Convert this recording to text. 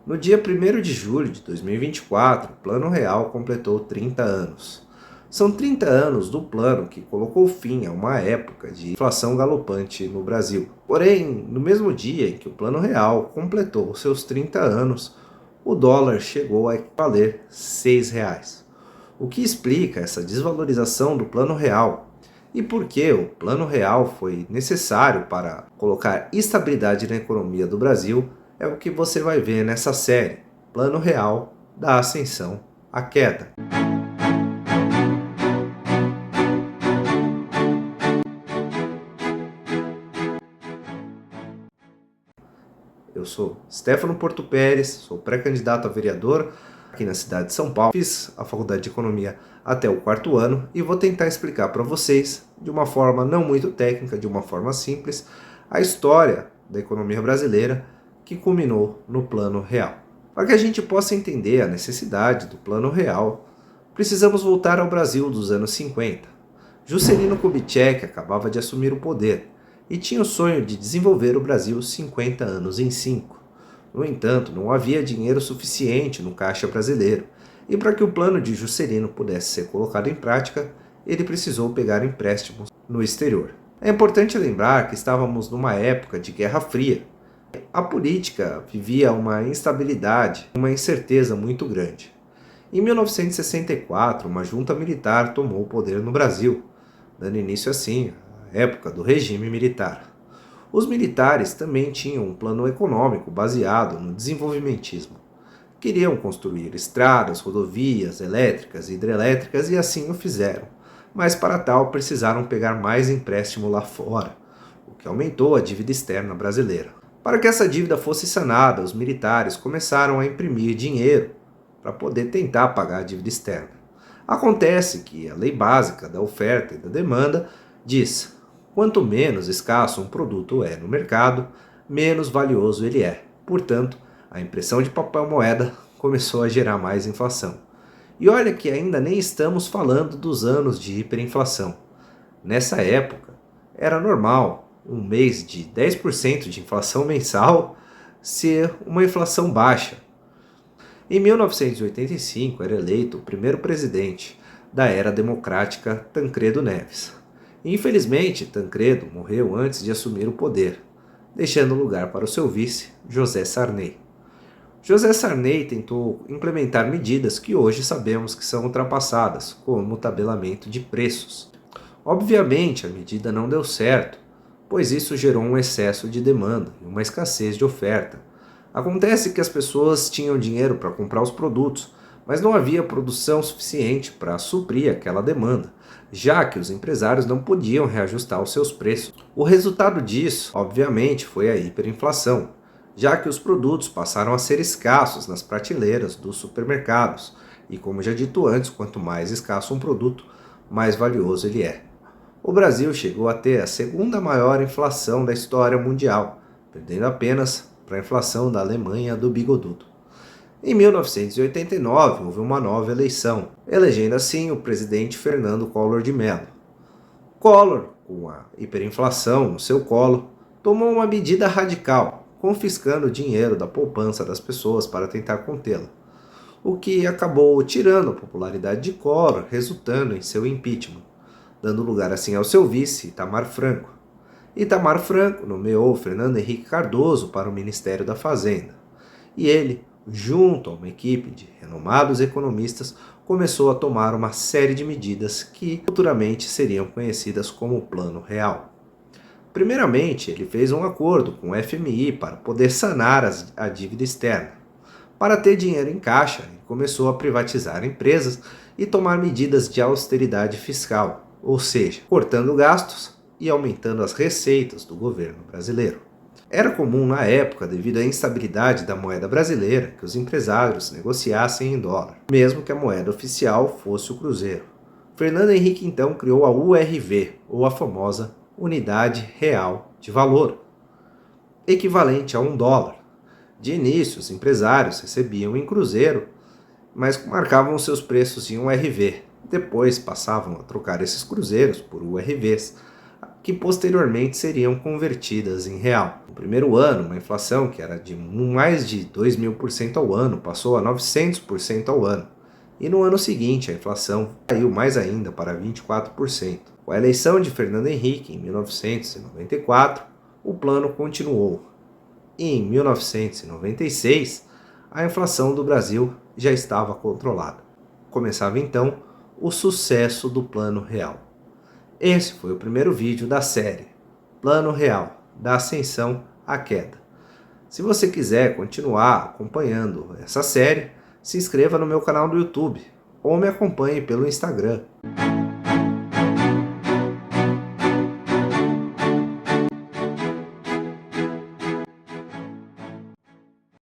No dia 1º de julho de 2024, o Plano Real completou 30 anos. São 30 anos do plano que colocou fim a uma época de inflação galopante no Brasil. Porém, no mesmo dia em que o Plano Real completou seus 30 anos, o dólar chegou a valer R$ 6. O que explica essa desvalorização do Plano Real e por que o Plano Real foi necessário para colocar estabilidade na economia do Brasil é o que você vai ver nessa série, Plano Real da Ascensão à Queda. Eu sou Stefano Porto Pérez, sou pré-candidato a vereador aqui na cidade de São Paulo. Fiz a faculdade de Economia até o 4º ano e vou tentar explicar para vocês, de uma forma não muito técnica, de uma forma simples, a história da economia brasileira que culminou no Plano Real. Para que a gente possa entender a necessidade do Plano Real, precisamos voltar ao Brasil dos anos 50. Juscelino Kubitschek acabava de assumir o poder e tinha o sonho de desenvolver o Brasil 50 anos em 5. No entanto, não havia dinheiro suficiente no caixa brasileiro, e para que o plano de Juscelino pudesse ser colocado em prática, ele precisou pegar empréstimos no exterior. É importante lembrar que estávamos numa época de Guerra Fria. A política vivia uma instabilidade, uma incerteza muito grande. Em 1964, uma junta militar tomou o poder no Brasil, dando início assim à época do regime militar. Os militares também tinham um plano econômico baseado no desenvolvimentismo. Queriam construir estradas, rodovias, elétricas e hidrelétricas e assim o fizeram, mas para tal precisaram pegar mais empréstimo lá fora, o que aumentou a dívida externa brasileira. Para que essa dívida fosse sanada, os militares começaram a imprimir dinheiro para poder tentar pagar a dívida externa. Acontece que a lei básica da oferta e da demanda diz: quanto menos escasso um produto é no mercado, menos valioso ele é. Portanto, a impressão de papel moeda começou a gerar mais inflação. E olha que ainda nem estamos falando dos anos de hiperinflação. Nessa época, era normal um mês de 10% de inflação mensal ser uma inflação baixa. Em 1985, era eleito o primeiro presidente da era democrática Tancredo Neves. Infelizmente, Tancredo morreu antes de assumir o poder, deixando lugar para o seu vice, José Sarney. José Sarney tentou implementar medidas que hoje sabemos que são ultrapassadas, como o tabelamento de preços. Obviamente, a medida não deu certo, pois isso gerou um excesso de demanda e uma escassez de oferta. Acontece que as pessoas tinham dinheiro para comprar os produtos, mas não havia produção suficiente para suprir aquela demanda, já que os empresários não podiam reajustar os seus preços. O resultado disso, obviamente, foi a hiperinflação, já que os produtos passaram a ser escassos nas prateleiras dos supermercados, e como já dito antes, quanto mais escasso um produto, mais valioso ele é. O Brasil chegou a ter a segunda maior inflação da história mundial, perdendo apenas para a inflação da Alemanha do bigodudo. Em 1989, houve uma nova eleição, elegendo assim o presidente Fernando Collor de Mello. Collor, com a hiperinflação no seu colo, tomou uma medida radical, confiscando o dinheiro da poupança das pessoas para tentar contê-la, o que acabou tirando a popularidade de Collor, resultando em seu impeachment, dando lugar assim ao seu vice, Itamar Franco. Itamar Franco nomeou Fernando Henrique Cardoso para o Ministério da Fazenda, e ele, junto a uma equipe de renomados economistas, começou a tomar uma série de medidas que futuramente seriam conhecidas como Plano Real. Primeiramente, ele fez um acordo com o FMI para poder sanar a dívida externa. Para ter dinheiro em caixa, ele começou a privatizar empresas e tomar medidas de austeridade fiscal, ou seja, cortando gastos e aumentando as receitas do governo brasileiro. Era comum na época, devido à instabilidade da moeda brasileira, que os empresários negociassem em dólar, mesmo que a moeda oficial fosse o cruzeiro. Fernando Henrique então criou a URV, ou a famosa Unidade Real de Valor, equivalente a $1. De início, os empresários recebiam em cruzeiro, mas marcavam seus preços em URV. Depois passavam a trocar esses cruzeiros por URVs, que posteriormente seriam convertidas em real. No primeiro ano, uma inflação que era de mais de 2.000% ao ano passou a 900% ao ano. E no ano seguinte, a inflação caiu mais ainda para 24%. Com a eleição de Fernando Henrique em 1994, o plano continuou. E em 1996, a inflação do Brasil já estava controlada. Começava então o sucesso do Plano Real. Esse foi o primeiro vídeo da série Plano Real, da Ascensão à Queda. Se você quiser continuar acompanhando essa série, se inscreva no meu canal do YouTube ou me acompanhe pelo Instagram.